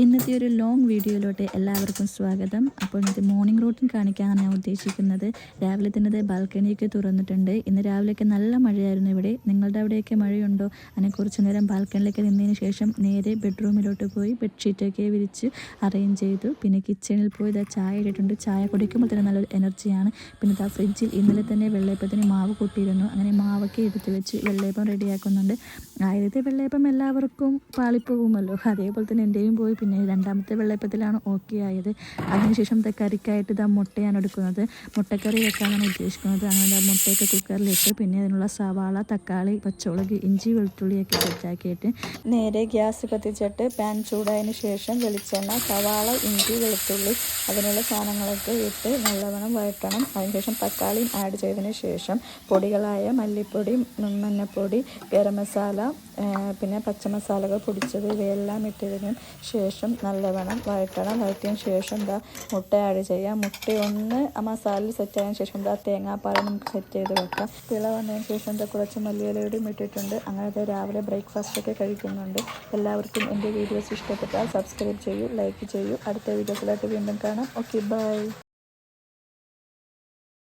ഇന്നത്തെ ഒരു ലോങ് വീഡിയോയിലോട്ട് എല്ലാവർക്കും സ്വാഗതം. അപ്പോൾ ഇന്നത്തെ മോർണിംഗ് റൂട്ടീൻ കാണിക്കാനാണ് ഞാൻ ഉദ്ദേശിക്കുന്നത്. രാവിലെ തന്നെ ബാൽക്കണിയൊക്കെ തുറന്നിട്ടുണ്ട്. ഇന്ന് രാവിലെയൊക്കെ നല്ല മഴയായിരുന്നു ഇവിടെ. നിങ്ങളുടെ അവിടെയൊക്കെ മഴയുണ്ടോ? അങ്ങനെ കുറച്ച് നേരം ബാൽക്കണിയിലേക്ക് നിന്നതിന് ശേഷം നേരെ ബെഡ്റൂമിലോട്ട് പോയി ബെഡ്ഷീറ്റൊക്കെ വിരിച്ച് അറേഞ്ച് ചെയ്തു. പിന്നെ കിച്ചണിൽ പോയി ചായ ഇട്ടിട്ടുണ്ട്. ചായ കുടിക്കുമ്പോൾ തന്നെ നല്ലൊരു എനർജിയാണ്. പിന്നെ ഫ്രിഡ്ജിൽ ഇന്നലെ തന്നെ വെള്ളയപ്പത്തിന് മാവ് കൂട്ടിയിരുന്നു. അങ്ങനെ മാവൊക്കെ എടുത്ത് വെച്ച് വെള്ളയപ്പം റെഡിയാക്കുന്നുണ്ട്. ആദ്യത്തെ വെള്ളയപ്പം എല്ലാവർക്കും പാളിപ്പോകുമല്ലോ, അതേപോലെ തന്നെ എൻ്റെയും പോയി. പിന്നെ രണ്ടാമത്തെ വെള്ളയപ്പത്തിലാണ് ഓക്കെ ആയത്. അതിനുശേഷം കറിക്കായിട്ട് മുട്ടയാണ് എടുക്കുന്നത്. മുട്ടക്കറി വെക്കാനാണ് ഉദ്ദേശിക്കുന്നത്. അങ്ങനെ മുട്ടയൊക്കെ കുക്കറിലിട്ട് പിന്നെ അതിനുള്ള സവാള, തക്കാളി, പച്ചമുളക്, ഇഞ്ചി, വെളുത്തുള്ളിയൊക്കെ സെറ്റാക്കിയിട്ട് നേരെ ഗ്യാസ് കത്തിച്ചിട്ട് പാൻ ചൂടായതിന് ശേഷം വെളിച്ചെണ്ണ, സവാള, ഇഞ്ചി, വെളുത്തുള്ളി അതിനുള്ള സാധനങ്ങളൊക്കെ ഇട്ട് നല്ലവണ്ണം വഴറ്റണം. അതിനുശേഷം തക്കാളിയും ആഡ് ചെയ്തതിന് ശേഷം പൊടികളായ മല്ലിപ്പൊടി, മഞ്ഞൾപ്പൊടി, ഗരം മസാല, പിന്നെ പച്ചമസാലകൾ പൊടിച്ചത് ഇവയെല്ലാം ഇട്ടതിന് ശേഷം നല്ലവണ്ണം വഴറ്റണം. വഴറ്റിയതിന് ശേഷം മുട്ട ആഡ് ചെയ്യാം. മുട്ട ഒന്ന് മസാലയിൽ സെറ്റ് ആയതിനു ശേഷം തേങ്ങാപ്പാൽ നമുക്ക് സെറ്റ് ചെയ്ത് വെക്കാം. തിള വന്നതിന് ശേഷം കുറച്ച് മല്ലിയിലയോടും ഇട്ടിട്ടുണ്ട്. അങ്ങനത്തെ രാവിലെ ബ്രേക്ക്ഫാസ്റ്റ് ഒക്കെ കഴിക്കുന്നുണ്ട്. എല്ലാവർക്കും എൻ്റെ വീഡിയോസ് ഇഷ്ടപ്പെട്ടാൽ സബ്സ്ക്രൈബ് ചെയ്യൂ, ലൈക്ക് ചെയ്യൂ. അടുത്ത വീഡിയോസിലായിട്ട് വീണ്ടും കാണാം. Okay, by.